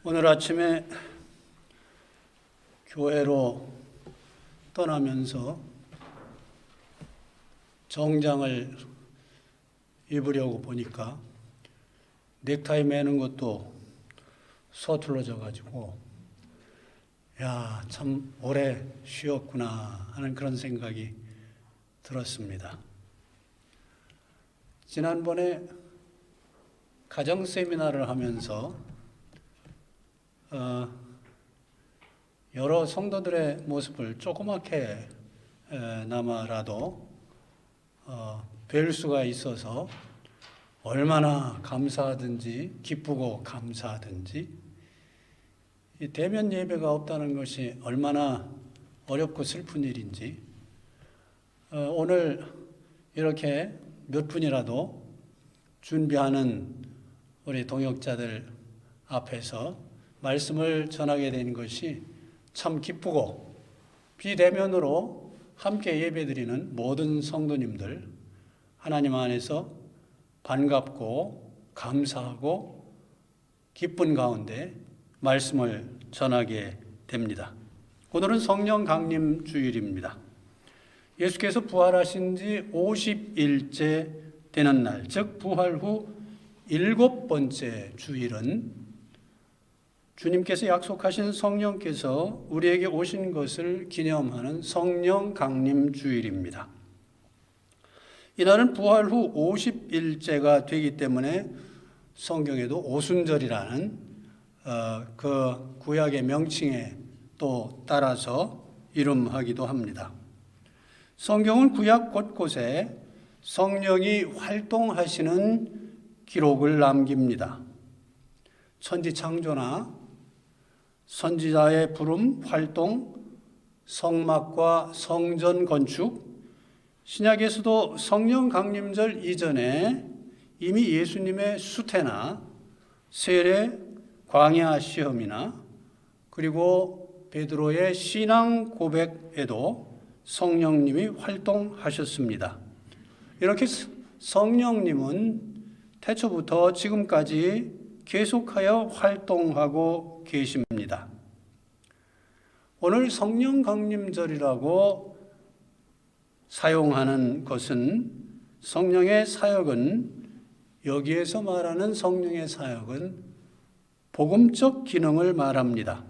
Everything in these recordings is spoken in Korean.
오늘 아침에 교회로 떠나면서 정장을 입으려고 보니까 넥타이 매는 것도 서툴러져 가지고 야, 참 오래 쉬었구나 하는 그런 생각이 들었습니다. 지난번에 가정 세미나를 하면서 여러 성도들의 모습을 조그맣게 나마라도 뵐 수가 있어서 얼마나 감사하든지 기쁘고 감사하든지, 이 대면 예배가 없다는 것이 얼마나 어렵고 슬픈 일인지 오늘 이렇게 몇 분이라도 준비하는 우리 동역자들 앞에서 말씀을 전하게 된 것이 참 기쁘고, 비대면으로 함께 예배드리는 모든 성도님들 하나님 안에서 반갑고 감사하고 기쁜 가운데 말씀을 전하게 됩니다. 오늘은 성령 강림 주일입니다. 예수께서 부활하신 지 50일째 되는 날, 즉 부활 후 7번째 주일은 주님께서 약속하신 성령께서 우리에게 오신 것을 기념하는 성령 강림 주일입니다. 이날은 부활 후 50일째가 되기 때문에 성경에도 오순절이라는 그 구약의 명칭에 또 따라서 이름하기도 합니다. 성경은 구약 곳곳에 성령이 활동하시는 기록을 남깁니다. 천지 창조나 선지자의 부름, 활동, 성막과 성전 건축, 신약에서도 성령 강림절 이전에 이미 예수님의 수태나 세례, 광야 시험이나 그리고 베드로의 신앙 고백에도 성령님이 활동하셨습니다. 이렇게 성령님은 태초부터 지금까지 계속하여 활동하고 계십니다. 오늘 성령 강림절이라고 사용하는 것은 성령의 사역은, 여기에서 말하는 성령의 사역은 복음적 기능을 말합니다.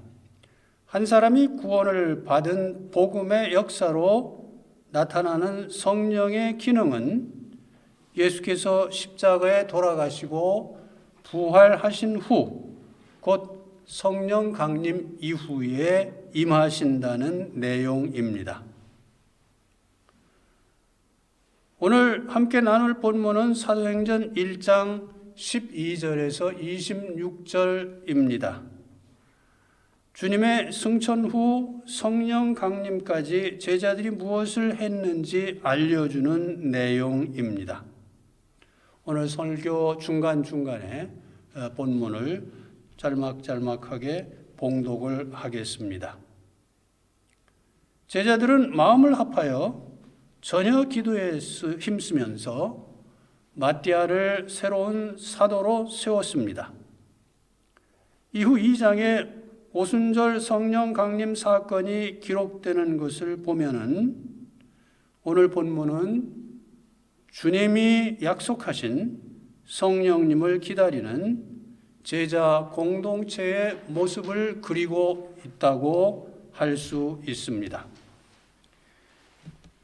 한 사람이 구원을 받은 복음의 역사로 나타나는 성령의 기능은 예수께서 십자가에 돌아가시고 부활하신 후, 곧 성령 강림 이후에 임하신다는 내용입니다. 오늘 함께 나눌 본문은 사도행전 1장 12절에서 26절입니다. 주님의 승천 후 성령 강림까지 제자들이 무엇을 했는지 알려주는 내용입니다. 오늘 설교 중간중간에 본문을 짤막짤막하게 봉독을 하겠습니다. 제자들은 마음을 합하여 전혀 기도에 힘쓰면서 마띠아를 새로운 사도로 세웠습니다. 이후 2장에 오순절 성령 강림 사건이 기록되는 것을 보면은 오늘 본문은 주님이 약속하신 성령님을 기다리는 제자 공동체의 모습을 그리고 있다고 할 수 있습니다.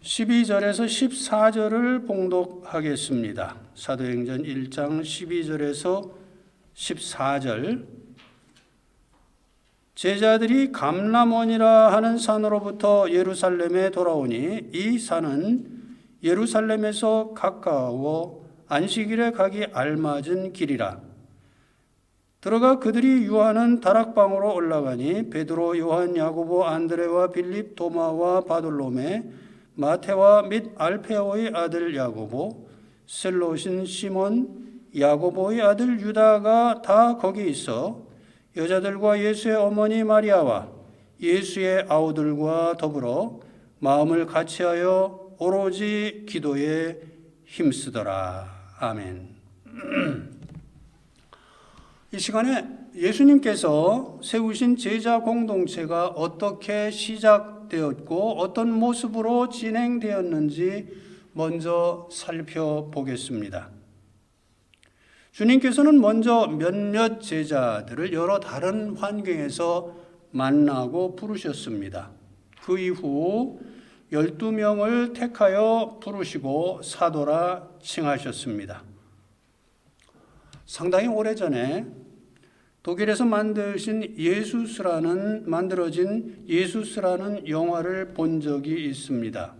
12절에서 14절을 봉독하겠습니다. 사도행전 1장 12절에서 14절. 제자들이 감람원이라 하는 산으로부터 예루살렘에 돌아오니 이 산은 예루살렘에서 가까워 안식일에 가기 알맞은 길이라. 들어가 그들이 유하는 다락방으로 올라가니 베드로, 요한, 야고보, 안드레와 빌립, 도마와 바돌로메, 마테와 및 알페오의 아들 야고보, 셀롯인 시몬, 야고보의 아들 유다가 다 거기 있어 여자들과 예수의 어머니 마리아와 예수의 아우들과 더불어 마음을 같이하여 오로지 기도에 힘쓰더라. 아멘. 이 시간에 예수님께서 세우신 제자 공동체가 어떻게 시작되었고 어떤 모습으로 진행되었는지 먼저 살펴보겠습니다. 주님께서는 먼저 몇몇 제자들을 여러 다른 환경에서 만나고 부르셨습니다. 그 이후 12명을 택하여 부르시고 사도라 칭하셨습니다. 상당히 오래전에 독일에서 만들어진 예수스라는 영화를 본 적이 있습니다.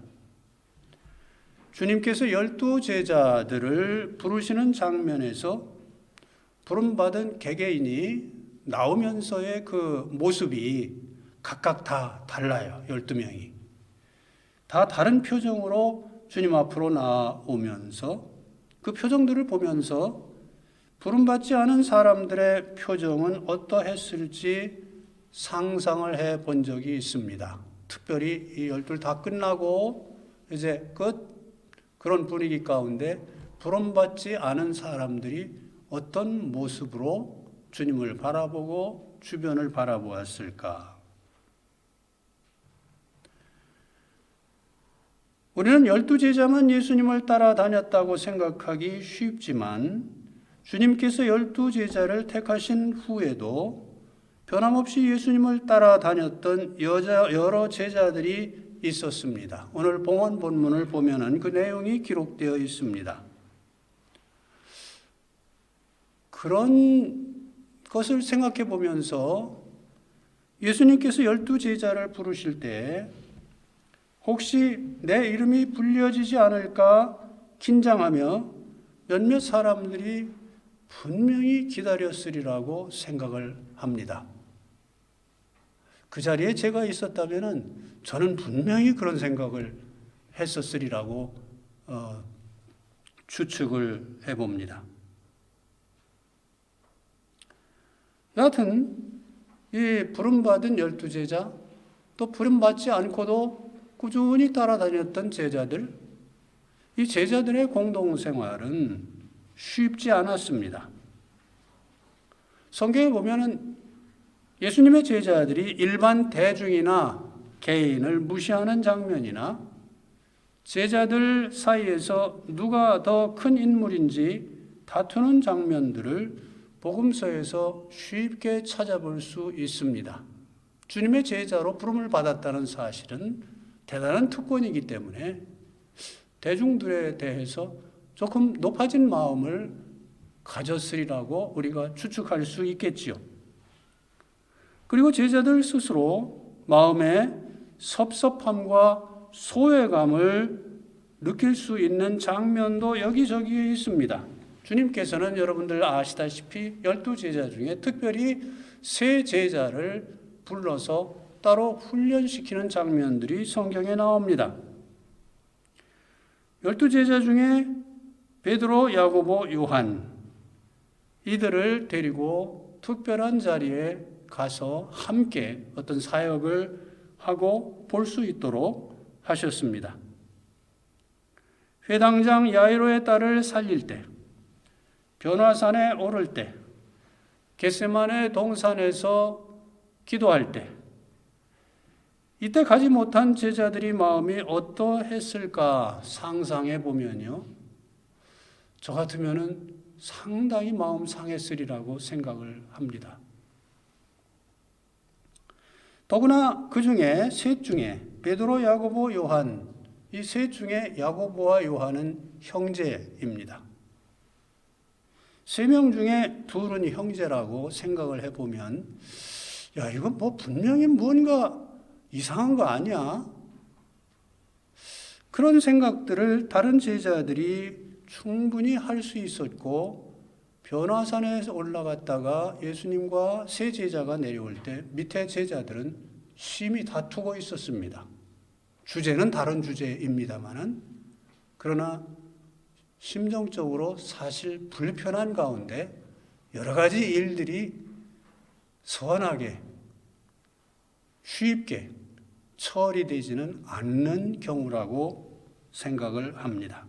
주님께서 12제자들을 부르시는 장면에서 부름받은 개개인이 나오면서의 그 모습이 각각 다 달라요. 12명이. 다 다른 표정으로 주님 앞으로 나오면서 그 표정들을 보면서 부름받지 않은 사람들의 표정은 어떠했을지 상상을 해 본 적이 있습니다. 특별히 이 12 다 끝나고 이제 그런 분위기 가운데 부름받지 않은 사람들이 어떤 모습으로 주님을 바라보고 주변을 바라보았을까? 우리는 12제자만 예수님을 따라다녔다고 생각하기 쉽지만 주님께서 12제자를 택하신 후에도 변함없이 예수님을 따라다녔던 여러 제자들이 있었습니다. 오늘 봉헌 본문을 보면은 그 내용이 기록되어 있습니다. 그런 것을 생각해 보면서 예수님께서 12제자를 부르실 때 혹시 내 이름이 불려지지 않을까 긴장하며 몇몇 사람들이 분명히 기다렸으리라고 생각을 합니다. 그 자리에 제가 있었다면 저는 분명히 그런 생각을 했었으리라고 추측을 해봅니다. 여하튼 이 부름받은 12제자 또 부름받지 않고도 꾸준히 따라다녔던 제자들, 이 제자들의 공동생활은 쉽지 않았습니다. 성경에 보면은 예수님의 제자들이 일반 대중이나 개인을 무시하는 장면이나 제자들 사이에서 누가 더 큰 인물인지 다투는 장면들을 복음서에서 쉽게 찾아볼 수 있습니다. 주님의 제자로 부름을 받았다는 사실은 대단한 특권이기 때문에 대중들에 대해서 조금 높아진 마음을 가졌으리라고 우리가 추측할 수 있겠지요. 그리고 제자들 스스로 마음에 섭섭함과 소외감을 느낄 수 있는 장면도 여기저기에 있습니다. 주님께서는 여러분들 아시다시피 12제자 중에 특별히 3제자를 불러서 따로 훈련시키는 장면들이 성경에 나옵니다. 12제자 중에 베드로, 야고보, 요한 이들을 데리고 특별한 자리에 가서 함께 어떤 사역을 하고 볼 수 있도록 하셨습니다. 회당장 야이로의 딸을 살릴 때, 변화산에 오를 때, 겟세마네 동산에서 기도할 때, 이때 가지 못한 제자들이 마음이 어떠했을까 상상해 보면요. 저 같으면은 상당히 마음 상했으리라고 생각을 합니다. 더구나 그 중에 셋 중에 베드로, 야고보, 요한 이 셋 중에 야고보와 요한은 형제입니다. 3명 중에 둘은 형제라고 생각을 해보면 야 이건 뭐 분명히 뭔가 이상한 거 아니야? 그런 생각들을 다른 제자들이 충분히 할 수 있었고 변화산에 올라갔다가 예수님과 3 제자가 내려올 때 밑에 제자들은 심히 다투고 있었습니다. 주제는 다른 주제입니다만은 그러나 심정적으로 사실 불편한 가운데 여러 가지 일들이 선하게 쉽게 처리되지는 않는 경우라고 생각을 합니다.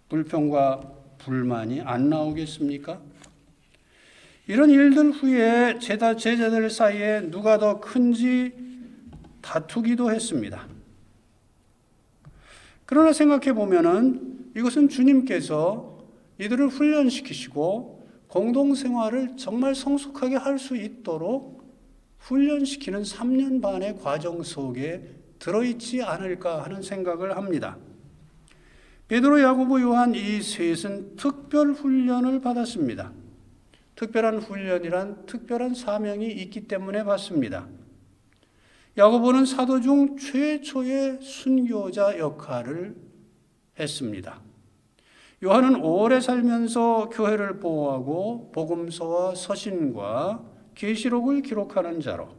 불평과 불만이 안 나오겠습니까? 이런 일들 후에 제자들 사이에 누가 더 큰지 다투기도 했습니다. 그러나 생각해 보면은 이것은 주님께서 이들을 훈련시키시고 공동생활을 정말 성숙하게 할 수 있도록 훈련시키는 3년 반의 과정 속에 들어있지 않을까 하는 생각을 합니다. 베드로, 야고보, 요한 이 셋은 특별 훈련을 받았습니다. 특별한 훈련이란 특별한 사명이 있기 때문에 받습니다. 야고보는 사도 중 최초의 순교자 역할을 했습니다. 요한은 오래 살면서 교회를 보호하고 복음서와 서신과 계시록을 기록하는 자로,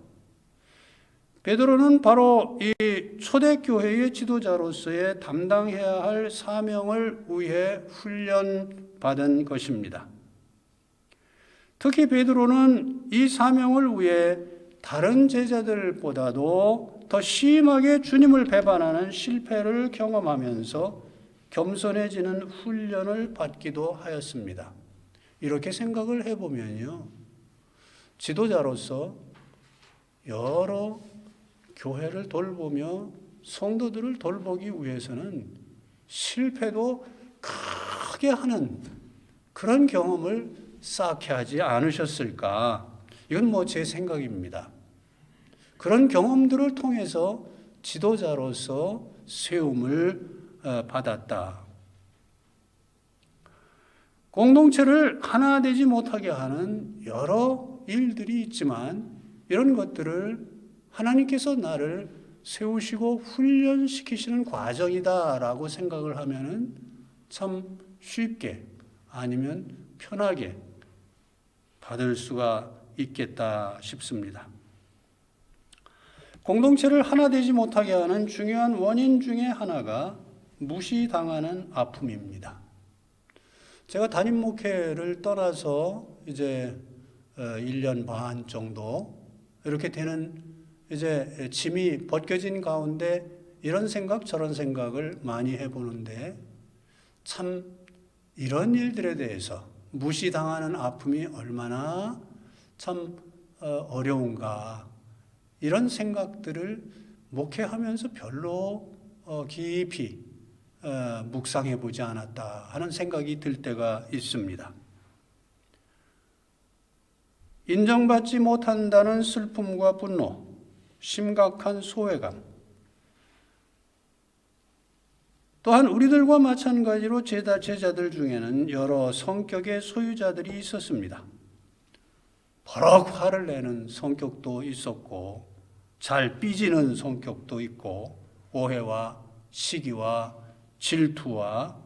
베드로는 바로 이 초대교회의 지도자로서의 담당해야 할 사명을 위해 훈련받은 것입니다. 특히 베드로는 이 사명을 위해 다른 제자들보다도 더 심하게 주님을 배반하는 실패를 경험하면서 겸손해지는 훈련을 받기도 하였습니다. 이렇게 생각을 해보면요, 지도자로서 여러 교회를 돌보며 성도들을 돌보기 위해서는 실패도 크게 하는 그런 경험을 쌓게 하지 않으셨을까? 이건 제 생각입니다. 그런 경험들을 통해서 지도자로서 세움을 받았다. 공동체를 하나 되지 못하게 하는 여러 일들이 있지만 이런 것들을 하나님께서 나를 세우시고 훈련시키시는 과정이다라고 생각을 하면은 참 쉽게 아니면 편하게 받을 수가 있겠다 싶습니다. 공동체를 하나 되지 못하게 하는 중요한 원인 중에 하나가 무시당하는 아픔입니다. 제가 담임 목회를 떠나서 이제 1년 반 정도 이렇게 되는 이제 짐이 벗겨진 가운데 이런 생각 저런 생각을 많이 해보는데 참 이런 일들에 대해서 무시당하는 아픔이 얼마나 참 어려운가, 이런 생각들을 목회하면서 별로 깊이 묵상해 보지 않았다 하는 생각이 들 때가 있습니다. 인정받지 못한다는 슬픔과 분노, 심각한 소외감, 또한 우리들과 마찬가지로 제자들 중에는 여러 성격의 소유자들이 있었습니다. 버럭 화를 내는 성격도 있었고 잘 삐지는 성격도 있고 오해와 시기와 질투와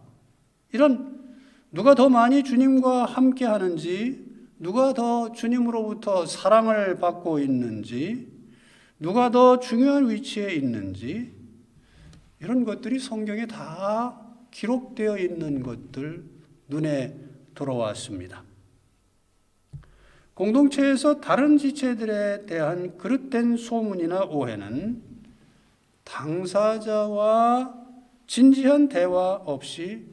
이런 누가 더 많이 주님과 함께 하는지, 누가 더 주님으로부터 사랑을 받고 있는지, 누가 더 중요한 위치에 있는지, 이런 것들이 성경에 다 기록되어 있는 것들 눈에 들어왔습니다. 공동체에서 다른 지체들에 대한 그릇된 소문이나 오해는 당사자와 진지한 대화 없이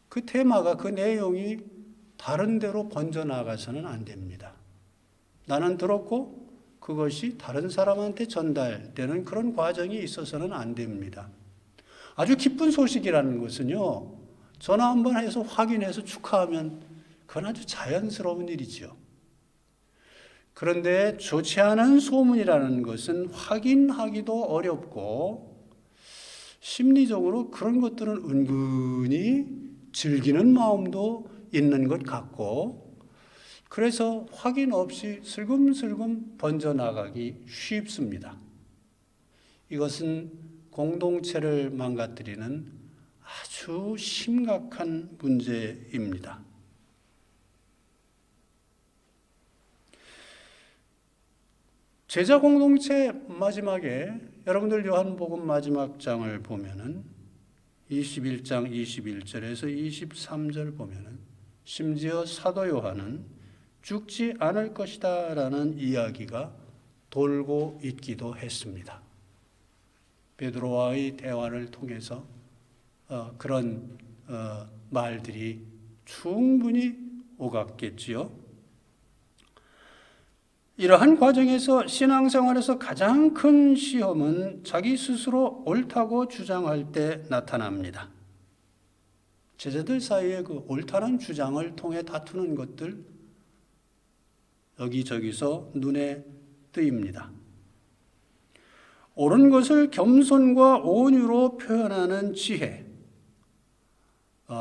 그 테마가, 그 내용이 다른 데로 번져나가서는 안 됩니다. 나는 들었고 그것이 다른 사람한테 전달되는 그런 과정이 있어서는 안 됩니다. 아주 기쁜 소식이라는 것은요, 전화 한번 해서 확인해서 축하하면 그건 아주 자연스러운 일이죠. 그런데 좋지 않은 소문이라는 것은 확인하기도 어렵고 심리적으로 그런 것들은 은근히 즐기는 마음도 있는 것 같고, 그래서 확인 없이 슬금슬금 번져나가기 쉽습니다. 이것은 공동체를 망가뜨리는 아주 심각한 문제입니다. 제자 공동체 마지막에 여러분들 요한복음 마지막 장을 보면은 21장 21절에서 23절 보면은 심지어 사도 요한은 죽지 않을 것이다 라는 이야기가 돌고 있기도 했습니다. 베드로와의 대화를 통해서 그런 말들이 충분히 오갔겠지요. 이러한 과정에서 신앙생활에서 가장 큰 시험은 자기 스스로 옳다고 주장할 때 나타납니다. 제자들 사이에 그 옳다는 주장을 통해 다투는 것들 여기저기서 눈에 띄입니다. 옳은 것을 겸손과 온유로 표현하는 지혜,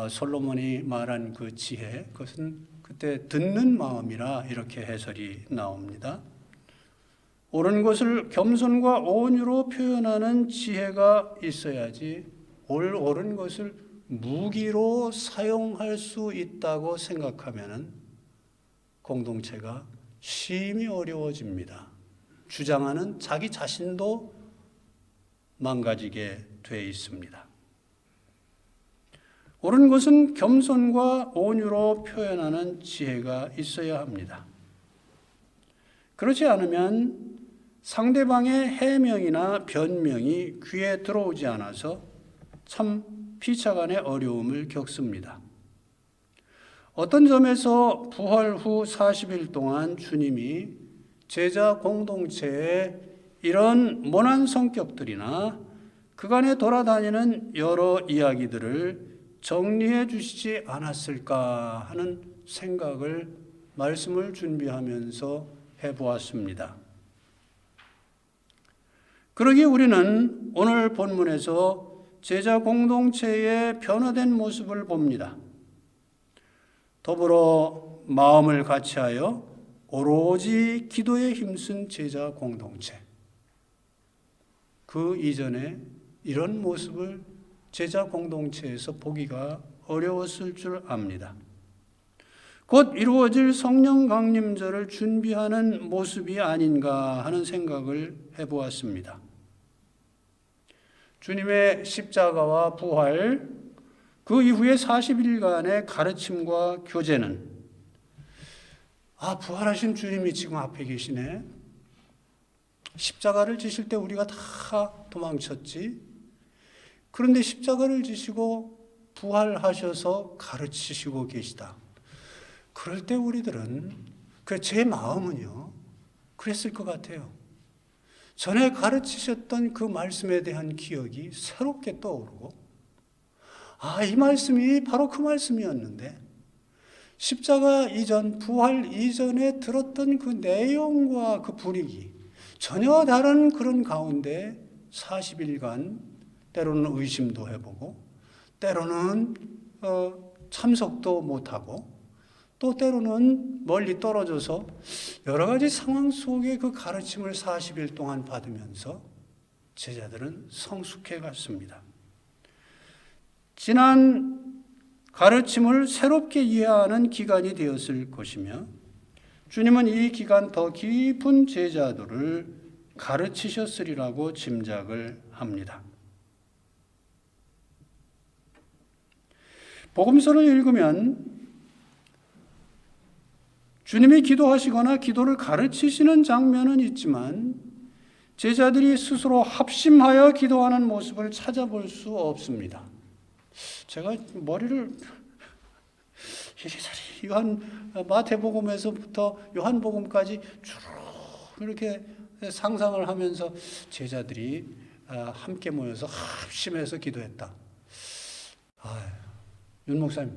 솔로몬이 말한 그 지혜, 그것은 그때 듣는 마음이라 이렇게 해설이 나옵니다. 옳은 것을 겸손과 온유로 표현하는 지혜가 있어야지 옳은 것을 무기로 사용할 수 있다고 생각하면 공동체가 심히 어려워집니다. 주장하는 자기 자신도 망가지게 돼 있습니다. 옳은 것은 겸손과 온유로 표현하는 지혜가 있어야 합니다. 그렇지 않으면 상대방의 해명이나 변명이 귀에 들어오지 않아서 참 피차간의 어려움을 겪습니다. 어떤 점에서 부활 후 40일 동안 주님이 제자 공동체에 이런 모난 성격들이나 그간에 돌아다니는 여러 이야기들을 정리해 주시지 않았을까 하는 생각을 말씀을 준비하면서 해보았습니다. 그러기에 우리는 오늘 본문에서 제자 공동체의 변화된 모습을 봅니다. 더불어 마음을 같이하여 오로지 기도에 힘쓴 제자 공동체. 그 이전에 이런 모습을 제자 공동체에서 보기가 어려웠을 줄 압니다. 곧 이루어질 성령 강림절을 준비하는 모습이 아닌가 하는 생각을 해보았습니다. 주님의 십자가와 부활, 그 이후에 40일간의 가르침과 교제는 부활하신 주님이 지금 앞에 계시네. 십자가를 지실 때 우리가 다 도망쳤지. 그런데 십자가를 지시고 부활하셔서 가르치시고 계시다. 그럴 때 우리들은 제 마음은요 그랬을 것 같아요. 전에 가르치셨던 그 말씀에 대한 기억이 새롭게 떠오르고 이 말씀이 바로 그 말씀이었는데 십자가 이전, 부활 이전에 들었던 그 내용과 그 분위기 전혀 다른 그런 가운데 40일간 때로는 의심도 해보고 때로는 참석도 못하고 또 때로는 멀리 떨어져서 여러 가지 상황 속에 그 가르침을 40일 동안 받으면서 제자들은 성숙해 갔습니다. 지난 가르침을 새롭게 이해하는 기간이 되었을 것이며 주님은 이 기간 더 깊은 제자들을 가르치셨으리라고 짐작을 합니다. 복음서를 읽으면 주님이 기도하시거나 기도를 가르치시는 장면은 있지만 제자들이 스스로 합심하여 기도하는 모습을 찾아볼 수 없습니다. 제가 머리를 마태복음에서부터 요한복음까지 쭉 이렇게 상상을 하면서 제자들이 함께 모여서 합심해서 기도했다. 윤 목사님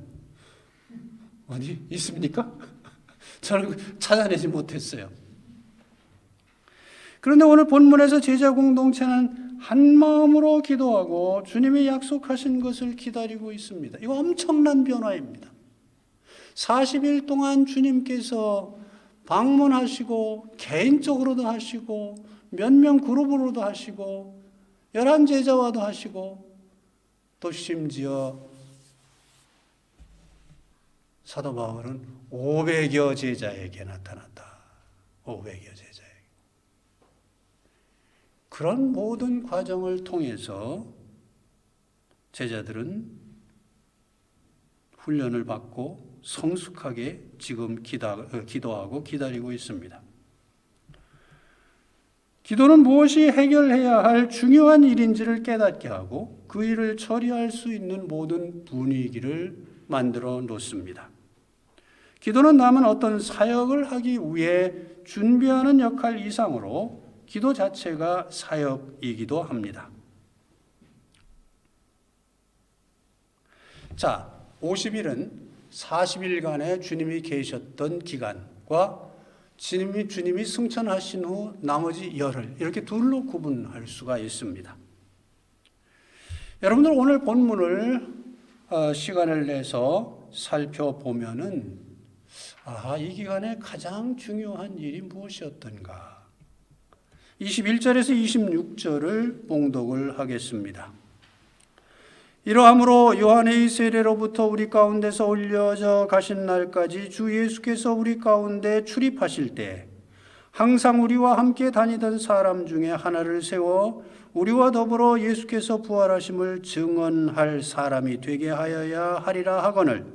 어디 있습니까? 저는 찾아내지 못했어요. 그런데 오늘 본문에서 제자 공동체는 한 마음으로 기도하고 주님이 약속하신 것을 기다리고 있습니다. 이거 엄청난 변화입니다. 40일 동안 주님께서 방문하시고 개인적으로도 하시고 몇 명 그룹으로도 하시고 11제자와도 하시고 또 심지어 사도 바울은 500여 제자에게 나타났다. 500여 제자에게. 그런 모든 과정을 통해서 제자들은 훈련을 받고 성숙하게 지금 기도하고 기다리고 있습니다. 기도는 무엇이 해결해야 할 중요한 일인지를 깨닫게 하고 그 일을 처리할 수 있는 모든 분위기를 만들어 놓습니다. 기도는 남은 어떤 사역을 하기 위해 준비하는 역할 이상으로 기도 자체가 사역이기도 합니다. 자, 50일은 40일간의 주님이 계셨던 기간과 주님이 승천하신 후 나머지 열흘, 이렇게 둘로 구분할 수가 있습니다. 여러분들 오늘 본문을 시간을 내서 살펴보면은 이 기간에 가장 중요한 일이 무엇이었던가? 21절에서 26절을 봉독을 하겠습니다. 이러함으로 요한의 세례로부터 우리 가운데서 올려져 가신 날까지 주 예수께서 우리 가운데 출입하실 때 항상 우리와 함께 다니던 사람 중에 하나를 세워 우리와 더불어 예수께서 부활하심을 증언할 사람이 되게 하여야 하리라 하거늘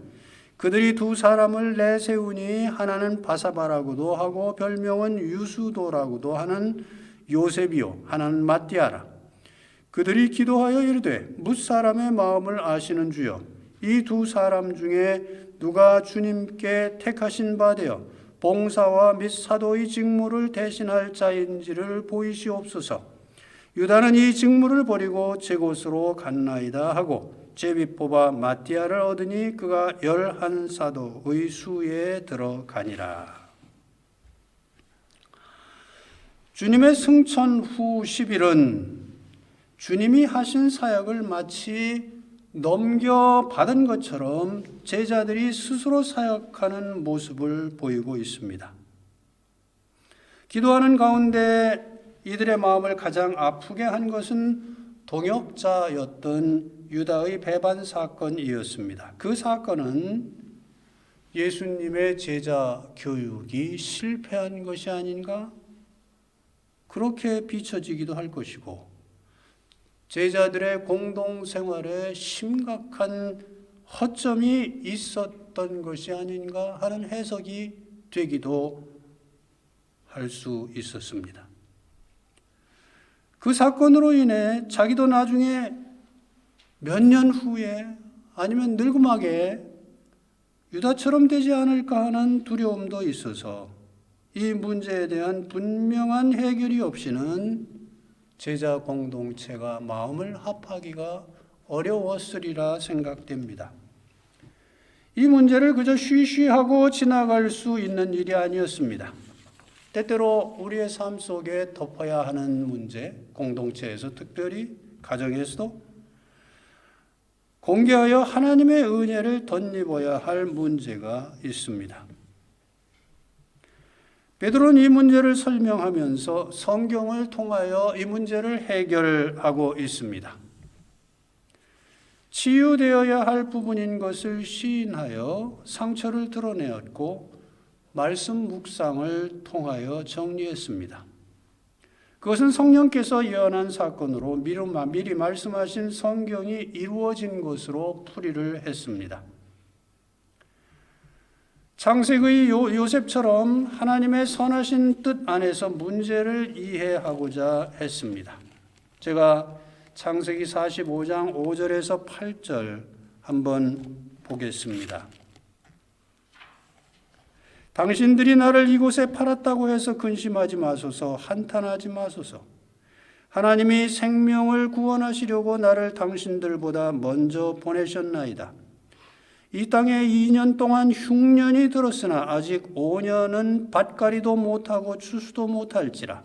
그들이 두 사람을 내세우니 하나는 바사바라고도 하고 별명은 유수도라고도 하는 요셉이요 하나는 matti아라. 그들이 기도하여 이르되 뭇사람의 마음을 아시는 주여 이 두 사람 중에 누가 주님께 택하신 바 되어 봉사와 및 사도의 직무를 대신할 자인지를 보이시옵소서. 유다는 이 직무를 버리고 제 곳으로 갔나이다 하고 제비 뽑아 matti아를 얻으니 그가 11사도의 수에 들어가니라. 주님의 승천 후 10일은 주님이 하신 사역을 마치 넘겨받은 것처럼 제자들이 스스로 사역하는 모습을 보이고 있습니다. 기도하는 가운데 이들의 마음을 가장 아프게 한 것은 동역자였던 유다의 배반 사건이었습니다. 그 사건은 예수님의 제자 교육이 실패한 것이 아닌가? 그렇게 비춰지기도 할 것이고 제자들의 공동생활에 심각한 허점이 있었던 것이 아닌가 하는 해석이 되기도 할 수 있었습니다. 그 사건으로 인해 자기도 나중에 몇 년 후에 아니면 늙음하게 유다처럼 되지 않을까 하는 두려움도 있어서 이 문제에 대한 분명한 해결이 없이는 제자 공동체가 마음을 합하기가 어려웠으리라 생각됩니다. 이 문제를 그저 쉬쉬하고 지나갈 수 있는 일이 아니었습니다. 때때로 우리의 삶 속에 덮어야 하는 문제, 공동체에서 특별히 가정에서도 공개하여 하나님의 은혜를 덧입어야 할 문제가 있습니다. 베드로는 이 문제를 설명하면서 성경을 통하여 이 문제를 해결하고 있습니다. 치유되어야 할 부분인 것을 시인하여 상처를 드러내었고 말씀 묵상을 통하여 정리했습니다. 그것은 성령께서 예언한 사건으로 미리 말씀하신 성경이 이루어진 것으로 풀이를 했습니다. 창세기의 요셉처럼 하나님의 선하신 뜻 안에서 문제를 이해하고자 했습니다. 제가 창세기 45장 5절에서 8절 한번 보겠습니다. 당신들이 나를 이곳에 팔았다고 해서 근심하지 마소서, 한탄하지 마소서. 하나님이 생명을 구원하시려고 나를 당신들보다 먼저 보내셨나이다. 이 땅에 2년 동안 흉년이 들었으나 아직 5년은 밭갈이도 못하고 추수도 못할지라.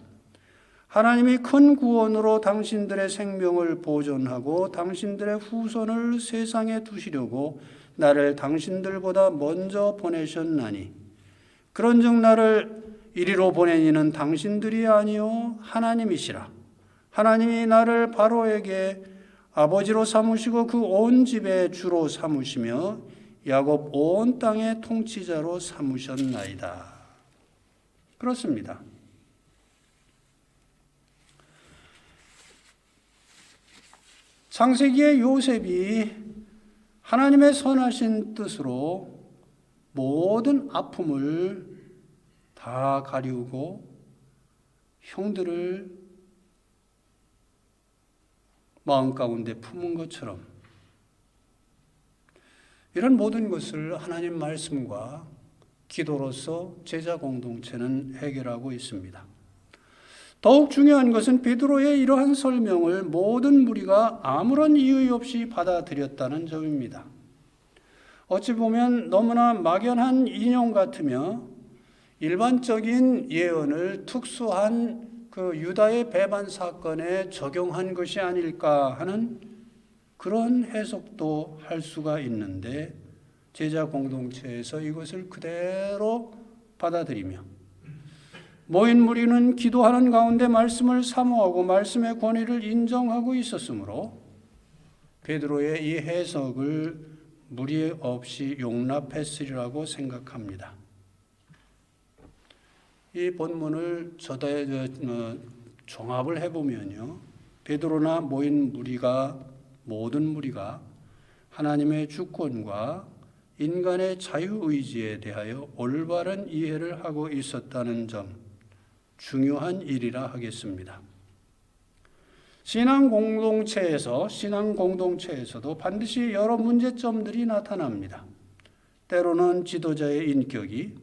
하나님이 큰 구원으로 당신들의 생명을 보존하고 당신들의 후손을 세상에 두시려고 나를 당신들보다 먼저 보내셨나니 그런즉 나를 이리로 보낸 이는 당신들이 아니요 하나님이시라. 하나님이 나를 바로에게 아버지로 삼으시고 그 온 집의 주로 삼으시며 야곱 온 땅의 통치자로 삼으셨나이다. 그렇습니다. 창세기의 요셉이 하나님의 선하신 뜻으로 모든 아픔을 다 가리우고 형들을 마음 가운데 품은 것처럼 이런 모든 것을 하나님 말씀과 기도로서 제자 공동체는 해결하고 있습니다. 더욱 중요한 것은 베드로의 이러한 설명을 모든 무리가 아무런 이의 없이 받아들였다는 점입니다. 어찌 보면 너무나 막연한 인용 같으며 일반적인 예언을 특수한 그 유다의 배반 사건에 적용한 것이 아닐까 하는 그런 해석도 할 수가 있는데, 제자 공동체에서 이것을 그대로 받아들이며 모인 무리는 기도하는 가운데 말씀을 사모하고 말씀의 권위를 인정하고 있었으므로 베드로의 이 해석을 무리 없이 용납했으리라고 생각합니다. 이 본문을 종합을 해보면요, 베드로나 모인 모든 무리가 하나님의 주권과 인간의 자유의지에 대하여 올바른 이해를 하고 있었다는 점, 중요한 일이라 하겠습니다. 신앙 공동체에서도 반드시 여러 문제점들이 나타납니다. 때로는 지도자의 인격이,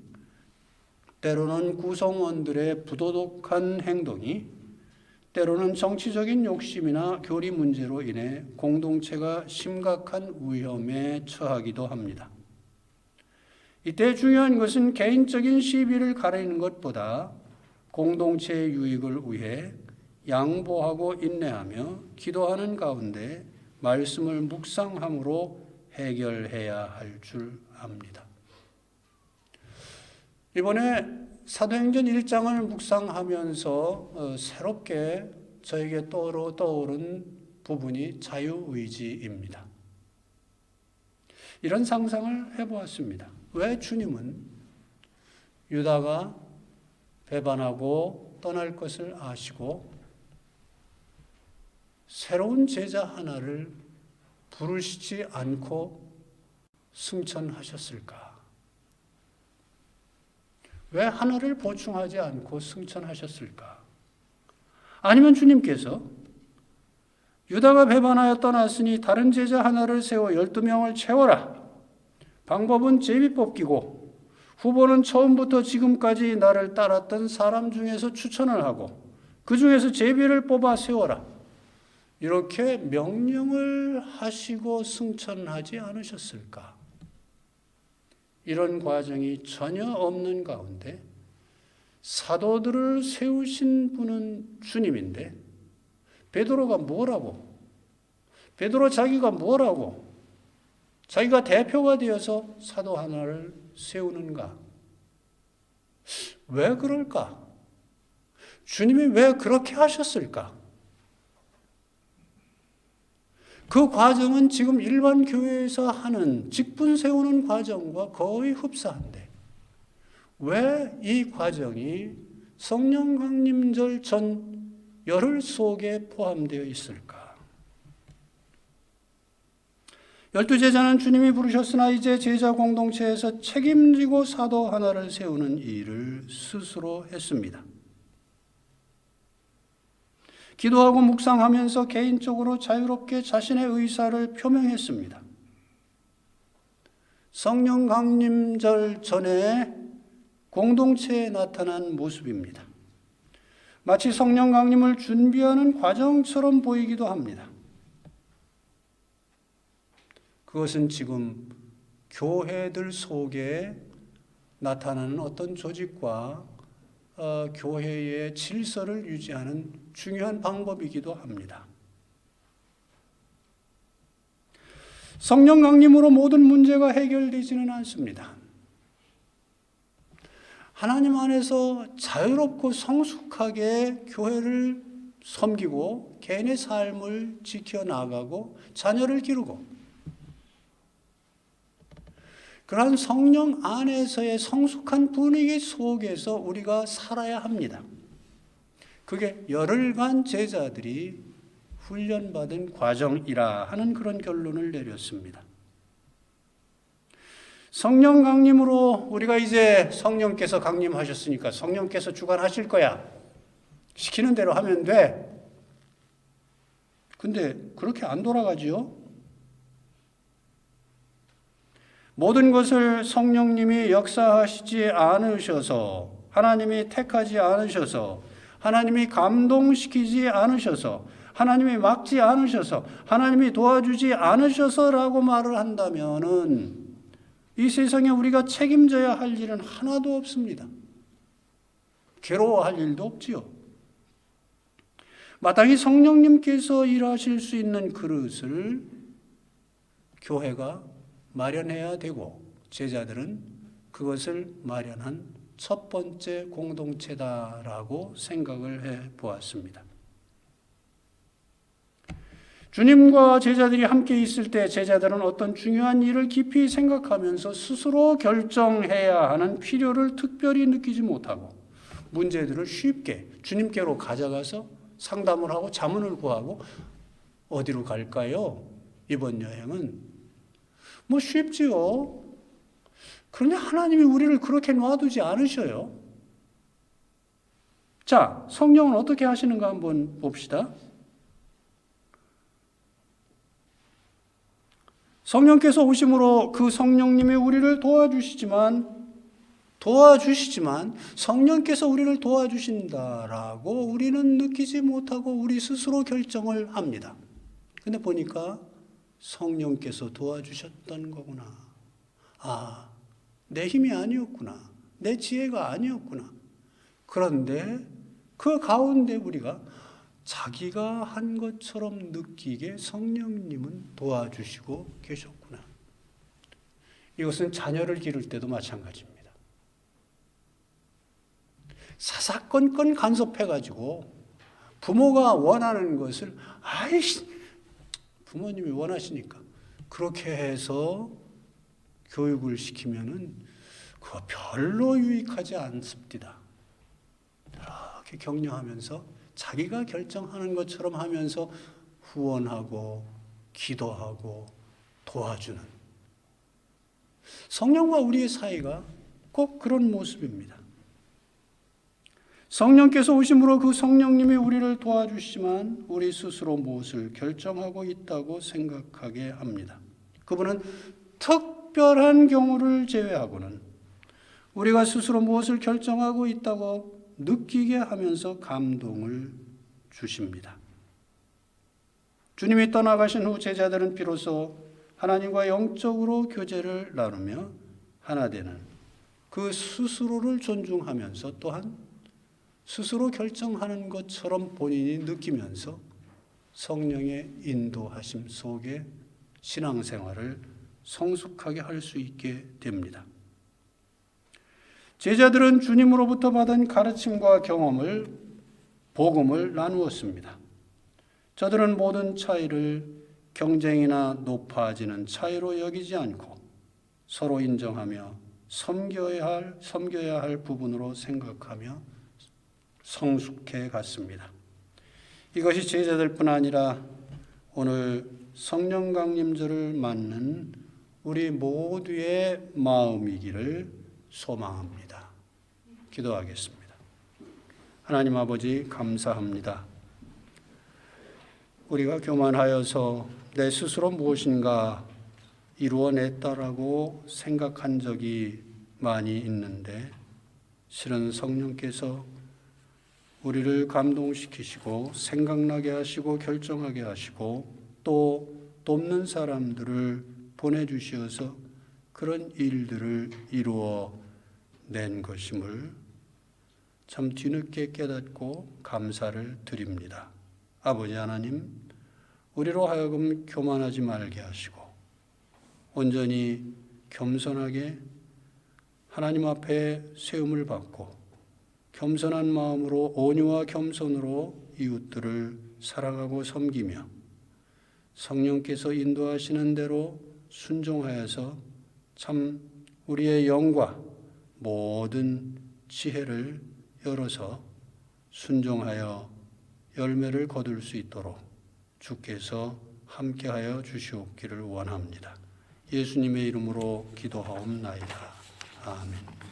때로는 구성원들의 부도덕한 행동이, 때로는 정치적인 욕심이나 교리 문제로 인해 공동체가 심각한 위험에 처하기도 합니다. 이때 중요한 것은 개인적인 시비를 가리는 것보다 공동체의 유익을 위해 양보하고 인내하며 기도하는 가운데 말씀을 묵상함으로 해결해야 할 줄 압니다. 이번에 사도행전 1장을 묵상하면서 새롭게 저에게 떠오른 부분이 자유의지입니다. 이런 상상을 해보았습니다. 왜 주님은 유다가 배반하고 떠날 것을 아시고 새로운 제자 하나를 부르시지 않고 승천하셨을까? 왜 하나를 보충하지 않고 승천하셨을까? 아니면 주님께서 유다가 배반하여 떠났으니 다른 제자 하나를 세워 12명을 채워라. 방법은 제비 뽑기고 후보는 처음부터 지금까지 나를 따랐던 사람 중에서 추천을 하고 그 중에서 제비를 뽑아 세워라. 이렇게 명령을 하시고 승천하지 않으셨을까? 이런 과정이 전혀 없는 가운데 사도들을 세우신 분은 주님인데 베드로가 뭐라고? 베드로 자기가 뭐라고? 자기가 대표가 되어서 사도 하나를 세우는가? 왜 그럴까? 주님이 왜 그렇게 하셨을까? 그 과정은 지금 일반 교회에서 하는 직분 세우는 과정과 거의 흡사한데 왜 이 과정이 성령 강림절 전 열흘 속에 포함되어 있을까? 12제자는 주님이 부르셨으나 이제 제자 공동체에서 책임지고 사도 하나를 세우는 일을 스스로 했습니다. 기도하고 묵상하면서 개인적으로 자유롭게 자신의 의사를 표명했습니다. 성령 강림절 전에 공동체에 나타난 모습입니다. 마치 성령 강림을 준비하는 과정처럼 보이기도 합니다. 그것은 지금 교회들 속에 나타나는 어떤 조직과 교회의 질서를 유지하는 중요한 방법이기도 합니다. 성령 강림으로 모든 문제가 해결되지는 않습니다. 하나님 안에서 자유롭고 성숙하게 교회를 섬기고 개인의 삶을 지켜나가고 자녀를 기르고 그러한 성령 안에서의 성숙한 분위기 속에서 우리가 살아야 합니다. 그게 열흘간 제자들이 훈련받은 과정이라 하는 그런 결론을 내렸습니다. 성령 강림으로 우리가 이제 성령께서 강림하셨으니까 성령께서 주관하실 거야. 시키는 대로 하면 돼. 근데 그렇게 안 돌아가지요? 모든 것을 성령님이 역사하시지 않으셔서, 하나님이 택하지 않으셔서, 하나님이 감동시키지 않으셔서, 하나님이 막지 않으셔서, 하나님이 도와주지 않으셔서라고 말을 한다면은 이 세상에 우리가 책임져야 할 일은 하나도 없습니다. 괴로워할 일도 없지요. 마땅히 성령님께서 일하실 수 있는 그릇을 교회가 마련해야 되고, 제자들은 그것을 마련한 첫 번째 공동체다라고 생각을 해 보았습니다. 주님과 제자들이 함께 있을 때 제자들은 어떤 중요한 일을 깊이 생각하면서 스스로 결정해야 하는 필요를 특별히 느끼지 못하고, 문제들을 쉽게 주님께로 가져가서 상담을 하고 자문을 구하고, 어디로 갈까요? 이번 여행은 뭐 쉽지요. 그런데 하나님이 우리를 그렇게 놔두지 않으셔요. 자, 성령은 어떻게 하시는가 한번 봅시다. 성령께서 오심으로 그 성령님이 우리를 도와주시지만 성령께서 우리를 도와주신다라고 우리는 느끼지 못하고 우리 스스로 결정을 합니다. 근데 보니까 성령께서 도와주셨던 거구나. 아, 내 힘이 아니었구나. 내 지혜가 아니었구나. 그런데 그 가운데 우리가 자기가 한 것처럼 느끼게 성령님은 도와주시고 계셨구나. 이것은 자녀를 기를 때도 마찬가지입니다. 사사건건 간섭해가지고 부모가 원하는 것을 부모님이 원하시니까 그렇게 해서 교육을 시키면은 그거 별로 유익하지 않습니다. 이렇게 격려하면서 자기가 결정하는 것처럼 하면서 후원하고 기도하고 도와주는 성령과 우리의 사이가 꼭 그런 모습입니다. 성령께서 오심으로 그 성령님이 우리를 도와주시지만 우리 스스로 무엇을 결정하고 있다고 생각하게 합니다. 그분은 특별한 경우를 제외하고는 우리가 스스로 무엇을 결정하고 있다고 느끼게 하면서 감동을 주십니다. 주님이 떠나가신 후 제자들은 비로소 하나님과 영적으로 교제를 나누며 하나 되는 그 스스로를 존중하면서 또한 스스로 결정하는 것처럼 본인이 느끼면서 성령의 인도하심 속에 신앙생활을 성숙하게 할 수 있게 됩니다. 제자들은 주님으로부터 받은 가르침과 경험을, 복음을 나누었습니다. 저들은 모든 차이를 경쟁이나 높아지는 차이로 여기지 않고 서로 인정하며 섬겨야 할 부분으로 생각하며 성숙해 갔습니다. 이것이 제자들뿐 아니라 오늘 성령 강림절을 맞는 우리 모두의 마음이기를 소망합니다. 기도하겠습니다. 하나님 아버지 감사합니다. 우리가 교만하여서 내 스스로 무엇인가 이루어냈다라고 생각한 적이 많이 있는데 실은 성령께서 우리를 감동시키시고 생각나게 하시고 결정하게 하시고 또 돕는 사람들을 보내주셔서 그런 일들을 이루어낸 것임을 참 뒤늦게 깨닫고 감사를 드립니다. 아버지 하나님, 우리로 하여금 교만하지 말게 하시고 온전히 겸손하게 하나님 앞에 세움을 받고 겸손한 마음으로 온유와 겸손으로 이웃들을 사랑하고 섬기며 성령께서 인도하시는 대로 순종하여서 참 우리의 영과 모든 지혜를 열어서 순종하여 열매를 거둘 수 있도록 주께서 함께하여 주시옵기를 원합니다. 예수님의 이름으로 기도하옵나이다. 아멘.